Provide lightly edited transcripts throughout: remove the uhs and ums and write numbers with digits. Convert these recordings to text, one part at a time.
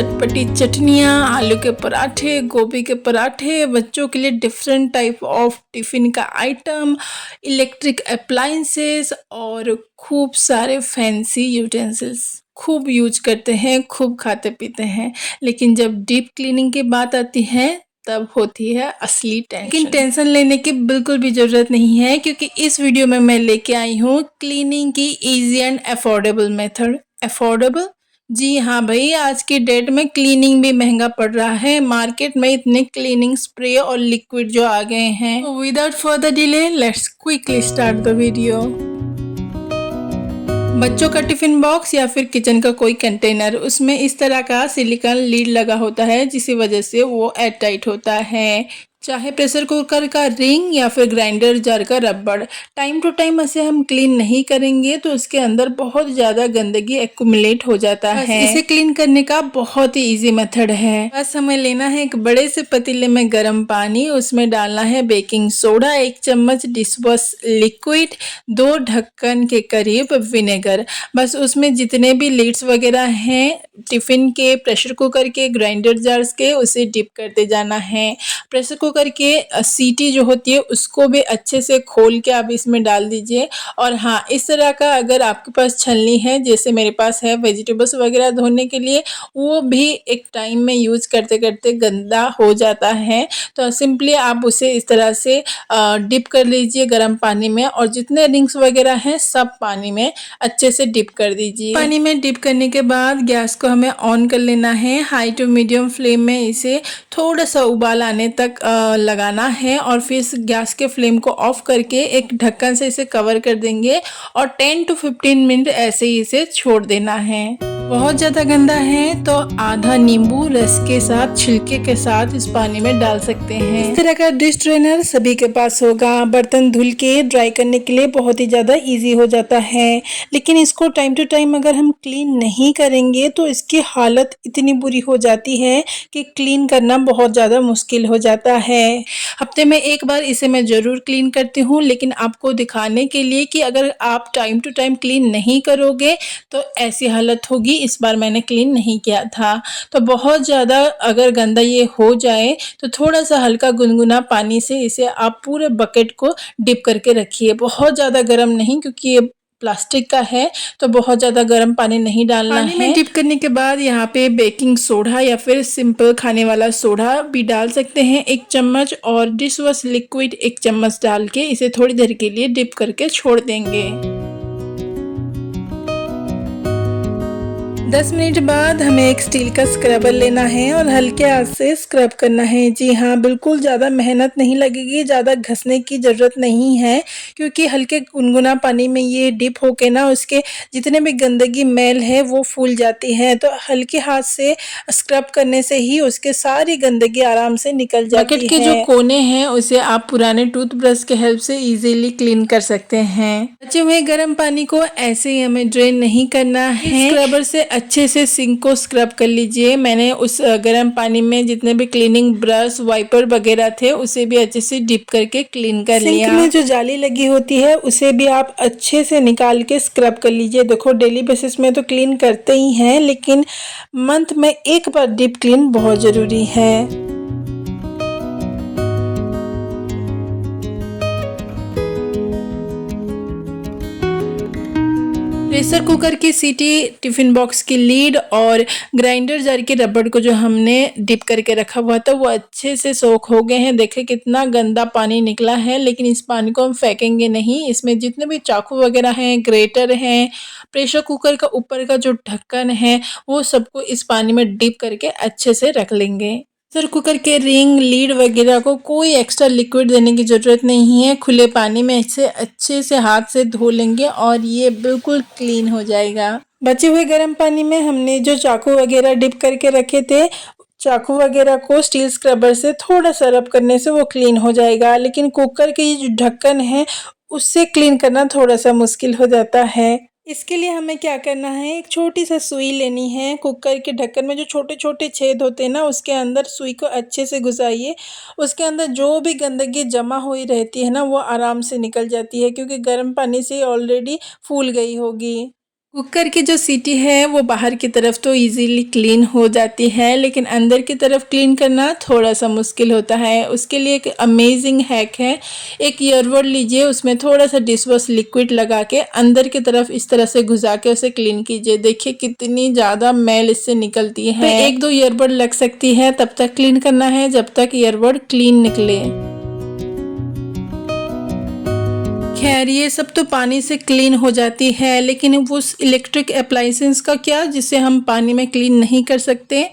चटपटी चटनियाँ, आलू के पराठे, गोभी के पराठे, बच्चों के लिए डिफरेंट टाइप ऑफ टिफ़िन का आइटम, इलेक्ट्रिक अप्लायंसेस और खूब सारे फैंसी यूटेंसिल्स खूब यूज करते हैं, खूब खाते पीते हैं। लेकिन जब डीप क्लीनिंग की बात आती है तब होती है असली टेंशन। लेकिन टेंशन लेने की बिल्कुल भी ज़रूरत नहीं है, क्योंकि इस वीडियो में मैं लेके आई हूँ क्लीनिंग की easy and affordable method. Affordable? जी हाँ भाई, आज की डेट में क्लीनिंग भी महंगा पड़ रहा है। मार्केट में इतने क्लीनिंग स्प्रे और लिक्विड जो आ गए हैं। Without further delay let's quickly start the video. बच्चों का टिफिन बॉक्स या फिर किचन का कोई कंटेनर, उसमें इस तरह का सिलिकॉन लीड लगा होता है, जिसकी वजह से वो एयर टाइट होता है। चाहे प्रेशर कुकर का रिंग या फिर ग्राइंडर जार का रबड़, टाइम टू टाइम ऐसे हम क्लीन नहीं करेंगे तो उसके अंदर बहुत ज़्यादा गंदगी एक्यूमुलेट हो जाता है। इसे क्लीन करने का बहुत ही इजी मेथड है। बस हमें लेना है एक बड़े से पतीले में गर्म पानी, उसमें डालना है बेकिंग सोडा, 1 चम्मच डिशवॉश लिक्विड, 2 ढक्कन के करीब विनेगर। बस उसमें जितने भी लीड्स वगैरह हैं टिफ़िन के, प्रेशर कुकर के, ग्राइंडर जार्स के, उसे डिप करते जाना है। प्रेशर कुकर के सीटी जो होती है उसको भी अच्छे से खोल के आप इसमें डाल दीजिए। और हाँ, इस तरह का अगर आपके पास छलनी है, जैसे मेरे पास है वेजिटेबल्स वगैरह धोने के लिए, वो भी एक टाइम में यूज़ करते करते गंदा हो जाता है। तो सिंपली आप उसे इस तरह से डिप कर लीजिए गर्म पानी में, और जितने रिंग्स वगैरह हैं सब पानी में अच्छे से डिप कर दीजिए। पानी में डिप करने के बाद गैस को हमें ऑन कर लेना है। हाई टू मीडियम फ्लेम में इसे थोड़ा सा उबाल आने तक लगाना है, और फिर गैस के फ्लेम को ऑफ करके एक ढक्कन से इसे कवर कर देंगे और 10 to 15 मिनट ऐसे ही इसे छोड़ देना है। बहुत ज़्यादा गंदा है तो आधा नींबू रस के साथ, छिलके के साथ इस पानी में डाल सकते हैं। इस तरह का डिश ड्रेनर सभी के पास होगा। बर्तन धुल के ड्राई करने के लिए बहुत ही ज़्यादा इजी हो जाता है। लेकिन इसको टाइम टू टाइम अगर हम क्लीन नहीं करेंगे तो इसकी हालत इतनी बुरी हो जाती है कि क्लीन करना बहुत ज़्यादा मुश्किल हो जाता है। हफ्ते में एक बार इसे मैं ज़रूर क्लीन करती हूँ, लेकिन आपको दिखाने के लिए कि अगर आप टाइम टू टाइम क्लीन नहीं करोगे तो ऐसी हालत होगी। इस बार मैंने क्लीन नहीं किया था। तो बहुत ज़्यादा अगर गंदा ये हो जाए तो थोड़ा सा हल्का गुनगुना पानी से इसे आप पूरे बकेट को डिप करके रखिए। बहुत ज़्यादा गर्म नहीं, क्योंकि ये प्लास्टिक का है तो बहुत ज़्यादा गर्म पानी नहीं डालना है। पानी में डिप करने के बाद यहाँ पे बेकिंग सोडा या फिर सिंपल खाने वाला सोडा भी डाल सकते हैं 1 चम्मच, और डिश वॉश लिक्विड 1 चम्मच डाल के इसे थोड़ी देर के लिए डिप करके छोड़ देंगे। 10 मिनट बाद हमें एक स्टील का स्क्रबर लेना है और हल्के हाथ से स्क्रब करना है। जी हाँ, बिल्कुल ज़्यादा मेहनत नहीं लगेगी, ज़्यादा घसने की ज़रूरत नहीं है, क्योंकि हल्के गुनगुना पानी में ये डिप होके ना उसके जितने भी गंदगी मैल है वो फूल जाती है। तो हल्के हाथ से स्क्रब करने से ही उसके सारी गंदगी आराम से निकल जाती है। बकेट के जो कोने हैं उसे आप पुराने टूथब्रश के हेल्प से इजीली क्लीन कर सकते हैं। बचे हुए गर्म पानी को ऐसे ही हमें ड्रेन नहीं करना है। स्क्रबर से अच्छे से सिंक को स्क्रब कर लीजिए। मैंने उस गर्म पानी में जितने भी क्लीनिंग ब्रश, वाइपर वगैरह थे उसे भी अच्छे से डिप करके क्लीन कर लिया। सिंक में जो जाली लगी होती है उसे भी आप अच्छे से निकाल के स्क्रब कर लीजिए। देखो, डेली बेसिस में तो क्लीन करते ही हैं, लेकिन मंथ में एक बार डीप क्लीन बहुत ज़रूरी है। प्रेशर कुकर की सीटी, टिफ़िन बॉक्स की लीड और ग्राइंडर जार के रबड़ को जो हमने डिप करके रखा हुआ था वो अच्छे से सोख हो गए हैं। देखिए कितना गंदा पानी निकला है, लेकिन इस पानी को हम फेंकेंगे नहीं। इसमें जितने भी चाकू वगैरह हैं, ग्रेटर हैं, प्रेशर कुकर का ऊपर का जो ढक्कन है, वो सबको इस पानी में डिप करके अच्छे से रख लेंगे। प्रेशर कुकर के रिंग, लीड वगैरह को कोई एक्स्ट्रा लिक्विड देने की ज़रूरत नहीं है। खुले पानी में इसे अच्छे से हाथ से धो लेंगे और ये बिल्कुल क्लीन हो जाएगा। बचे हुए गर्म पानी में हमने जो चाकू वगैरह डिप करके रखे थे, चाकू वगैरह को स्टील स्क्रबर से थोड़ा सा रब करने से वो क्लीन हो जाएगा। लेकिन कुकर के ये जो ढक्कन है उससे क्लीन करना थोड़ा सा मुश्किल हो जाता है। इसके लिए हमें क्या करना है, एक छोटी सा सुई लेनी है। कुकर के ढक्कन में जो छोटे छोटे छेद होते हैं ना, उसके अंदर सुई को अच्छे से घुसाइए। उसके अंदर जो भी गंदगी जमा हुई रहती है ना वो आराम से निकल जाती है, क्योंकि गर्म पानी से ऑलरेडी फूल गई होगी। कुकर की जो सीटी है वो बाहर की तरफ तो इजीली क्लीन हो जाती है, लेकिन अंदर की तरफ क्लीन करना थोड़ा सा मुश्किल होता है। उसके लिए एक अमेजिंग हैक है। एक ईयरबड लीजिए, उसमें थोड़ा सा डिश वॉश लिक्विड लगा के अंदर की तरफ इस तरह से घुसा के उसे क्लीन कीजिए। देखिए कितनी ज़्यादा मैल इससे निकलती है। एक दो ईयरबड लग सकती है, तब तक क्लीन करना है जब तक ईयरबड क्लीन निकले। खैर ये सब तो पानी से क्लीन हो जाती है, लेकिन उस इलेक्ट्रिक अप्लायंसेस का क्या जिसे हम पानी में क्लीन नहीं कर सकते?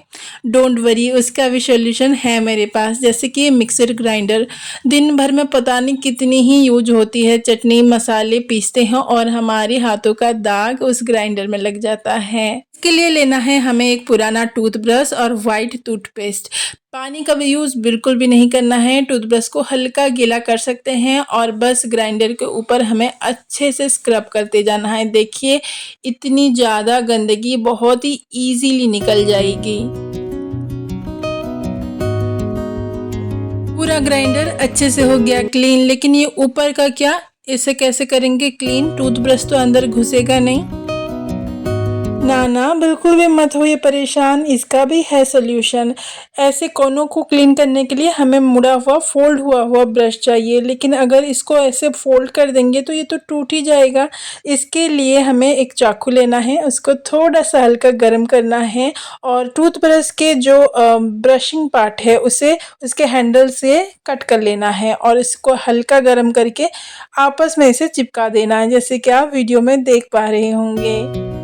डोंट वरी, उसका भी सॉल्यूशन है मेरे पास। जैसे कि मिक्सर ग्राइंडर दिन भर में पता नहीं कितनी ही यूज होती है, चटनी मसाले पीसते हैं और हमारे हाथों का दाग उस ग्राइंडर में लग जाता है। इसके लिए लेना है हमें एक पुराना टूथब्रश और वाइट टूथपेस्ट। पानी का भी यूज़ बिल्कुल भी नहीं करना है। टूथब्रश को हल्का गीला कर सकते हैं और बस ग्राइंडर के ऊपर हमें अच्छे से स्क्रब करते जाना है। देखिए इतनी ज़्यादा गंदगी बहुत ही इजीली निकल जाएगी। पूरा ग्राइंडर अच्छे से हो गया क्लीन, लेकिन ये ऊपर का क्या, इसे कैसे करेंगे क्लीन? टूथब्रश तो अंदर घुसेगा नहीं। ना ना, बिल्कुल भी मत होइए परेशान, इसका भी है सोल्यूशन। ऐसे कोनों को क्लीन करने के लिए हमें मुड़ा हुआ फोल्ड हुआ हुआ ब्रश चाहिए, लेकिन अगर इसको ऐसे फोल्ड कर देंगे तो ये तो टूट ही जाएगा। इसके लिए हमें एक चाकू लेना है, उसको थोड़ा सा हल्का गर्म करना है और टूथब्रश के जो ब्रशिंग पार्ट है उसे उसके हैंडल से कट कर लेना है और इसको हल्का गर्म करके आपस में इसे चिपका देना है, जैसे कि आप वीडियो में देख पा रहे होंगे।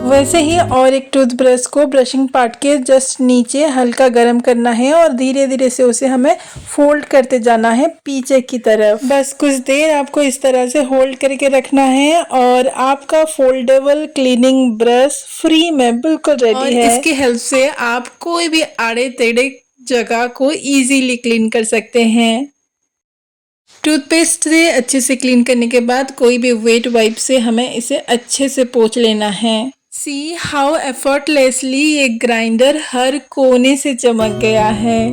वैसे ही और एक टूथब्रश को ब्रशिंग पार्ट के जस्ट नीचे हल्का गर्म करना है और धीरे धीरे से उसे हमें फोल्ड करते जाना है पीछे की तरफ। बस कुछ देर आपको इस तरह से होल्ड करके रखना है और आपका फोल्डेबल क्लीनिंग ब्रश फ्री में बिल्कुल रेडी है। इसकी हेल्प से आप कोई भी आड़े टेढ़े जगह को इजीली क्लीन कर सकते हैं। टूथपेस्ट से अच्छे से क्लीन करने के बाद कोई भी वेट वाइप से हमें इसे अच्छे से पोंछ लेना है। सी हाउ एफर्टलेसली ये ग्राइंडर हर कोने से चमक गया है।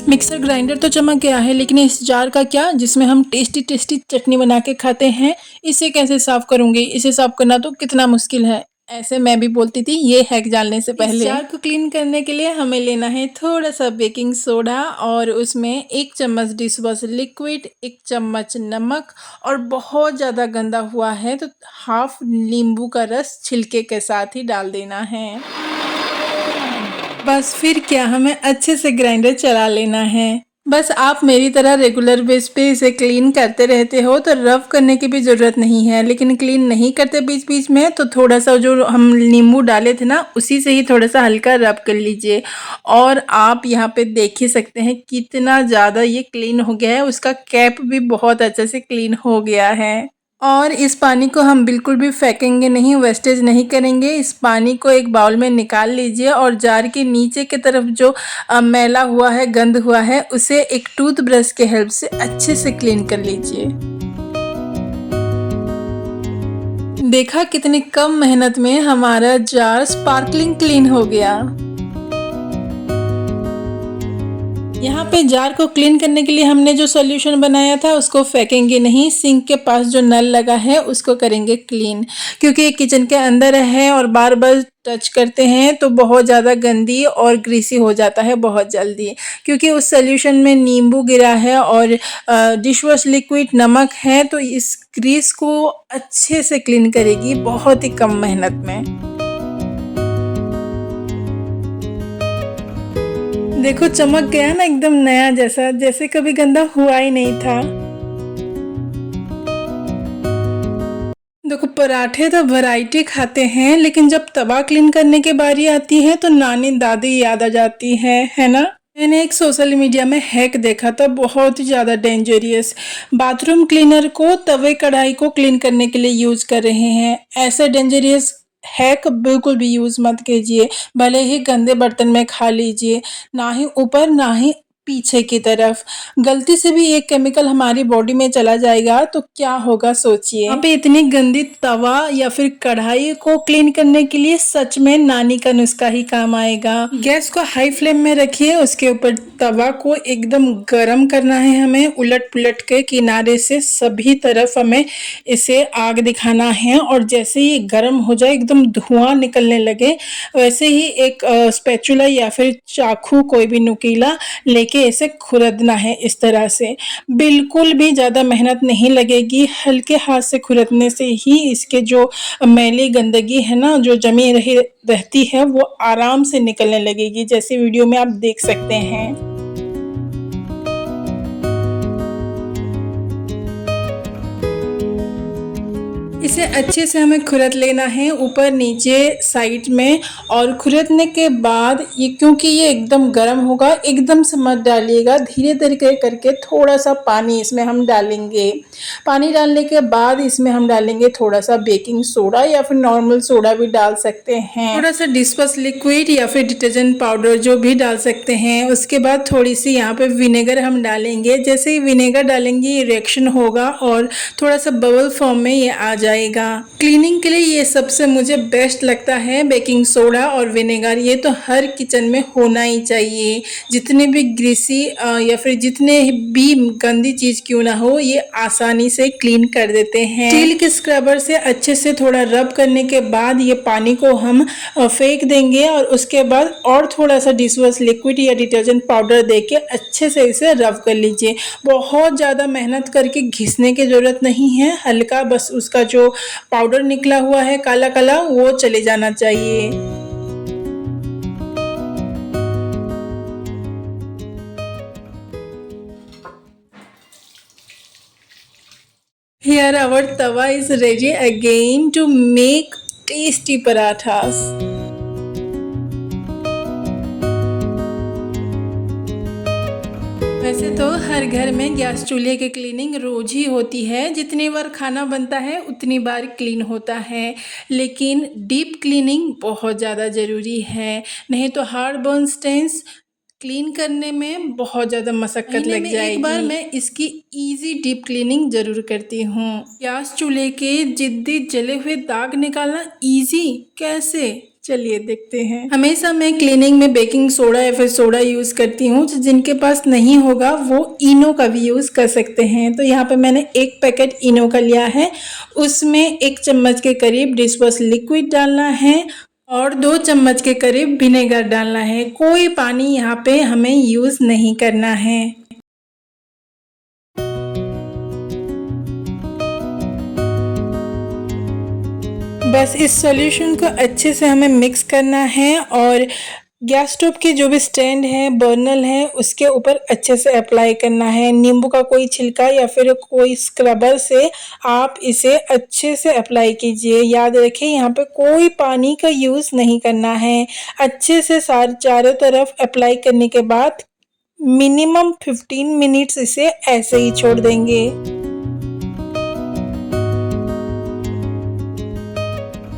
मिक्सर ग्राइंडर तो चमक गया है, लेकिन इस जार का क्या जिसमें हम टेस्टी टेस्टी चटनी बना के खाते हैं, इसे कैसे साफ करूंगी? इसे साफ करना तो कितना मुश्किल है, ऐसे मैं भी बोलती थी ये हैक जानने से पहले। इस जार को क्लीन करने के लिए हमें लेना है थोड़ा सा बेकिंग सोडा और उसमें 1 चम्मच डिश वॉश लिक्विड, 1 चम्मच नमक और बहुत ज़्यादा गंदा हुआ है तो हाफ नींबू का रस छिलके के साथ ही डाल देना है। बस फिर क्या, हमें अच्छे से ग्राइंडर चला लेना है। बस आप मेरी तरह रेगुलर बेस पे इसे क्लीन करते रहते हो तो रब करने की भी ज़रूरत नहीं है, लेकिन क्लीन नहीं करते बीच बीच में तो थोड़ा सा जो हम नींबू डाले थे ना उसी से ही थोड़ा सा हल्का रब कर लीजिए। और आप यहाँ पे देख ही सकते हैं कितना ज़्यादा ये क्लीन हो गया है, उसका कैप भी बहुत अच्छे से क्लीन हो गया है। और इस पानी को हम बिल्कुल भी फेंकेंगे नहीं, वेस्टेज नहीं करेंगे। इस पानी को एक बाउल में निकाल लीजिए और जार के नीचे की तरफ जो मैला हुआ है, गंद हुआ है, उसे एक टूथब्रश के हेल्प से अच्छे से क्लीन कर लीजिए। देखा कितनी कम मेहनत में हमारा जार स्पार्कलिंग क्लीन हो गया। यहाँ पे जार को क्लीन करने के लिए हमने जो सॉल्यूशन बनाया था उसको फेंकेंगे नहीं, सिंक के पास जो नल लगा है उसको करेंगे क्लीन, क्योंकि किचन के अंदर है और बार बार टच करते हैं तो बहुत ज़्यादा गंदी और ग्रीसी हो जाता है बहुत जल्दी, क्योंकि उस सॉल्यूशन में नींबू गिरा है और डिश वॉश लिक्विड नमक है, तो इस ग्रीस को अच्छे से क्लीन करेगी बहुत ही कम मेहनत में। देखो चमक गया ना एकदम नया जैसा, जैसे कभी गंदा हुआ ही नहीं था। देखो पराठे तो वैरायटी खाते हैं, लेकिन जब तवा क्लीन करने की बारी आती है तो नानी दादी याद आ जाती है ना। मैंने एक सोशल मीडिया में हैक देखा था बहुत ही ज़्यादा डेंजरियस। बाथरूम क्लीनर को तवे कढ़ाई को क्लीन करने के लिए यूज कर रहे हैं। ऐसा डेंजरियस हैक बिल्कुल भी यूज़ मत कीजिए, भले ही गंदे बर्तन में खा लीजिए, ना ही ऊपर ना ही पीछे की तरफ। गलती से भी ये केमिकल हमारी बॉडी में चला जाएगा तो क्या होगा सोचिए। यहाँ पे इतनी गंदी तवा या फिर कढ़ाई को क्लीन करने के लिए सच में नानी का नुस्खा ही काम आएगा। गैस को हाई फ्लेम में रखिए, उसके ऊपर तवा को एकदम गरम करना है हमें, उलट पुलट के किनारे से सभी तरफ हमें इसे आग दिखाना है। और जैसे ही गरम हो जाए, एकदम धुआं निकलने लगे, वैसे ही एक स्पैचुला या फिर चाकू कोई भी नुकीला लेके इसे खुरदना है। इस तरह से बिल्कुल भी ज़्यादा मेहनत नहीं लगेगी, हल्के हाथ से खुरदने से ही इसके जो मैली गंदगी है ना, जो जमी रहती है, वो आराम से निकलने लगेगी, जैसे वीडियो में आप देख सकते हैं। इसे अच्छे से हमें खुरद लेना है, ऊपर नीचे साइड में। और खुरदने के बाद ये, क्योंकि ये एकदम गर्म होगा, एकदम से मत डालिएगा, धीरे धीरे करके थोड़ा सा पानी इसमें हम डालेंगे। पानी डालने के बाद इसमें हम डालेंगे थोड़ा सा बेकिंग सोडा या फिर नॉर्मल सोडा भी डाल सकते हैं, थोड़ा सा डिशवॉश लिक्विड या फिर डिटर्जेंट पाउडर जो भी डाल सकते हैं। उसके बाद थोड़ी सी यहाँ पे विनेगर हम डालेंगे। जैसे ही विनेगर डालेंगे ये रिएक्शन होगा और थोड़ा सा बबल फॉर्म में ये आ जाएगा। क्लीनिंग के लिए ये सबसे मुझे बेस्ट लगता है, बेकिंग सोडा और विनेगर। ये तो हर किचन में होना ही चाहिए। जितने भी ग्रीसी या फिर जितने भी गंदी चीज क्यों ना हो, ये आसानी से क्लीन कर देते हैं। स्टील के स्क्रबर से अच्छे से थोड़ा रब करने के बाद ये पानी को हम फेंक देंगे और उसके बाद और थोड़ा सा डिशवॉश लिक्विड या डिटर्जेंट पाउडर देके अच्छे से इसे रब कर लीजिए। बहुत ज़्यादा मेहनत करके घिसने की ज़रूरत नहीं है, हल्का बस उसका जो पाउडर निकला हुआ है काला काला, वो चले जाना चाहिए। Here our tawa is ready again to make tasty parathas. वैसे तो हर घर में गैस चूल्हे की क्लीनिंग रोज ही होती है, जितनी बार खाना बनता है उतनी बार क्लीन होता है, लेकिन डीप क्लीनिंग बहुत ज़्यादा ज़रूरी है, नहीं तो हार्ड बर्न स्टेन्स क्लीन करने में बहुत ज़्यादा मशक्क़त लग जाएगी। एक बार मैं इसकी इजी डीप क्लीनिंग ज़रूर करती हूँ। गैस चूल्हे के जिद्दी जले हुए दाग निकालना इजी कैसे, चलिए देखते हैं। हमेशा मैं क्लीनिंग में बेकिंग सोडा या फिर सोडा यूज़ करती हूँ। जिनके पास नहीं होगा वो इनो का भी यूज़ कर सकते हैं। तो यहाँ पे मैंने एक पैकेट इनो का लिया है, उसमें 1 चम्मच के करीब डिशवॉश लिक्विड डालना है और 2 चम्मच के करीब विनेगर डालना है। कोई पानी यहाँ पे हमें यूज़ नहीं करना है। बस इस सॉल्यूशन को अच्छे से हमें मिक्स करना है और गैस स्टोव के जो भी स्टैंड है, बर्नल है, उसके ऊपर अच्छे से अप्लाई करना है। नींबू का कोई छिलका या फिर कोई स्क्रबर से आप इसे अच्छे से अप्लाई कीजिए। याद रखें यहाँ पे कोई पानी का यूज़ नहीं करना है। अच्छे से चारों तरफ अप्लाई करने के बाद मिनिमम 15 मिनट्स इसे ऐसे ही छोड़ देंगे।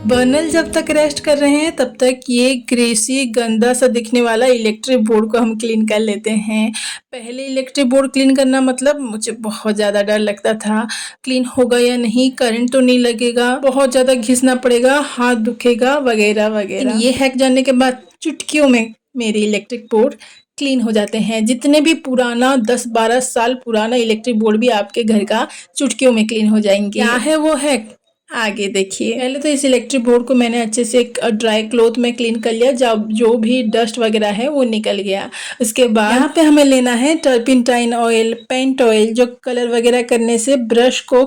बर्नल जब तक रेस्ट कर रहे हैं तब तक ये ग्रेसी गंदा सा दिखने वाला इलेक्ट्रिक बोर्ड को हम क्लीन कर लेते हैं। पहले इलेक्ट्रिक बोर्ड क्लीन करना मतलब मुझे बहुत ज़्यादा डर लगता था, क्लीन होगा या नहीं, करंट तो नहीं लगेगा, बहुत ज़्यादा घिसना पड़ेगा, हाथ दुखेगा वगैरह वगैरह। ये हैक जानने के बाद चुटकियों में मेरी इलेक्ट्रिक बोर्ड क्लीन हो जाते हैं। जितने भी पुराना 10-12 साल पुराना इलेक्ट्रिक बोर्ड भी आपके घर का चुटकियों में क्लीन हो जाएंगे। क्या है वो हैक, आगे देखिए। पहले तो इस इलेक्ट्रिक बोर्ड को मैंने अच्छे से एक ड्राई क्लॉथ में क्लीन कर लिया, जब जो भी डस्ट वगैरह है वो निकल गया। उसके बाद यहाँ पे हमें लेना है टर्पेंटाइन ऑयल, पेंट ऑयल, जो कलर वगैरह करने से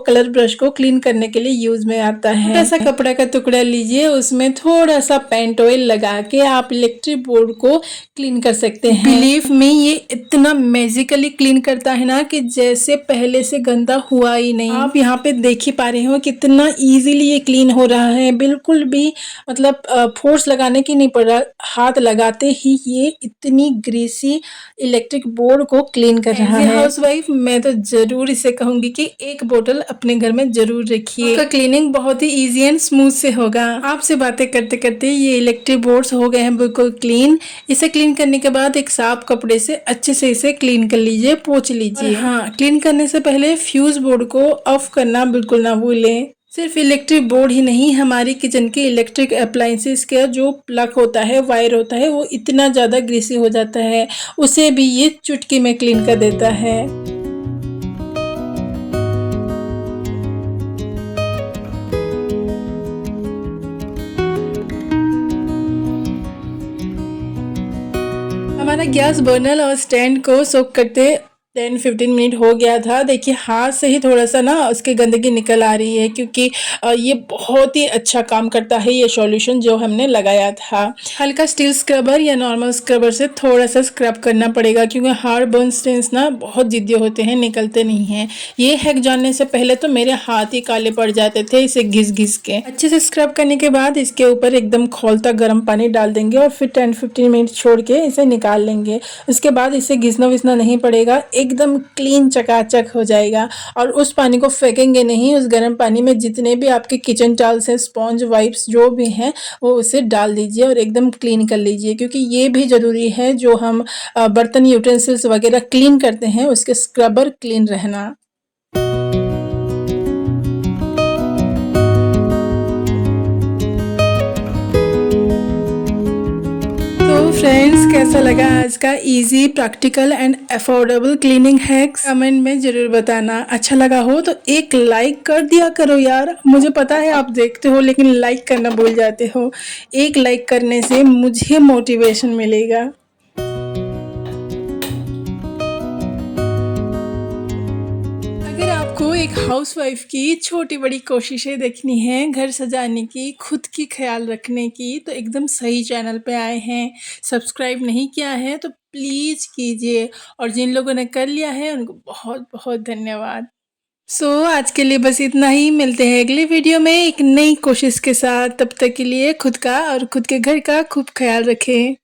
कलर ब्रश को क्लीन करने के लिए यूज में आता है। ऐसा कपड़ा का टुकड़ा लीजिए, उसमें थोड़ा सा पेंट ऑयल लगा के आप इलेक्ट्रिक बोर्ड को क्लीन कर सकते हैं। बिलीव में ये इतना मैजिकली क्लीन करता है ना कि जैसे पहले से गंदा हुआ ही नहीं। आप यहाँ पे देख ही पा रहे हो कितना इजीली ये क्लीन हो रहा है, बिल्कुल भी मतलब फोर्स लगाने की नहीं पड़ रहा, हाथ लगाते ही ये इतनी ग्रीसी इलेक्ट्रिक बोर्ड को क्लीन कर रहा है। हाउसवाइफ मैं तो ज़रूर इसे कहूँगी कि एक बोतल अपने घर में ज़रूर रखिए, इसका क्लीनिंग बहुत ही ईजी एंड स्मूथ से होगा। आपसे बातें करते करते ये इलेक्ट्रिक बोर्ड्स हो गए हैं बिल्कुल क्लीन। इसे क्लीन करने के बाद एक साफ कपड़े से अच्छे से इसे क्लीन कर लीजिए, पोंछ लीजिए। हाँ, क्लीन करने से पहले फ्यूज बोर्ड को ऑफ करना बिल्कुल ना भूलें। सिर्फ इलेक्ट्रिक बोर्ड ही नहीं, हमारी किचन के इलेक्ट्रिक अप्लायंसेस का जो प्लग होता है, वायर होता है, वो इतना ज़्यादा ग्रीसी हो जाता है, उसे भी ये चुटकी में क्लीन कर देता है। हमारा गैस बर्नर और स्टैंड को सोक करते 10-15 मिनट हो गया था। देखिए हाथ से ही थोड़ा सा ना उसकी गंदगी निकल आ रही है, क्योंकि ये बहुत ही अच्छा काम करता है ये सॉल्यूशन जो हमने लगाया था। हल्का स्टील स्क्रबर या नॉर्मल स्क्रबर से थोड़ा सा स्क्रब करना पड़ेगा, क्योंकि हार्ड बर्न स्टेन्स ना बहुत ज़िद्दी होते हैं, निकलते नहीं हैं। ये हैक जानने से पहले तो मेरे हाथ ही काले पड़ जाते थे इसे घिस घिस के। अच्छे से स्क्रब करने के बाद इसके ऊपर एकदम खौलता गर्म पानी डाल देंगे और फिर 10-15 मिनट छोड़ के इसे निकाल लेंगे। उसके बाद इसे घिसना विसना नहीं पड़ेगा, एकदम क्लीन चकाचक हो जाएगा। और उस पानी को फेंकेंगे नहीं, उस गर्म पानी में जितने भी आपके किचन टॉवल्स हैं, स्पॉन्ज, वाइप्स जो भी हैं, वो उसे डाल दीजिए और एकदम क्लीन कर लीजिए, क्योंकि ये भी ज़रूरी है जो हम बर्तन यूटेंसिल्स वगैरह क्लीन करते हैं उसके स्क्रबर क्लीन रहना। फ्रेंड्स, कैसा लगा आज का easy, practical and affordable cleaning hacks? Comment में ज़रूर बताना। अच्छा लगा हो तो एक लाइक कर दिया करो यार, मुझे पता है आप देखते हो लेकिन लाइक करना भूल जाते हो। एक लाइक करने से मुझे मोटिवेशन मिलेगा। अगर आपको एक हाउसवाइफ की छोटी बड़ी कोशिशें देखनी है घर सजाने की, खुद की ख्याल रखने की, तो एकदम सही चैनल पे आए हैं। सब्सक्राइब नहीं किया है तो प्लीज़ कीजिए, और जिन लोगों ने कर लिया है उनको बहुत बहुत धन्यवाद। आज के लिए बस इतना ही। मिलते हैं अगले वीडियो में एक नई कोशिश के साथ। तब तक के लिए खुद का और खुद के घर का खूब ख्याल रखें।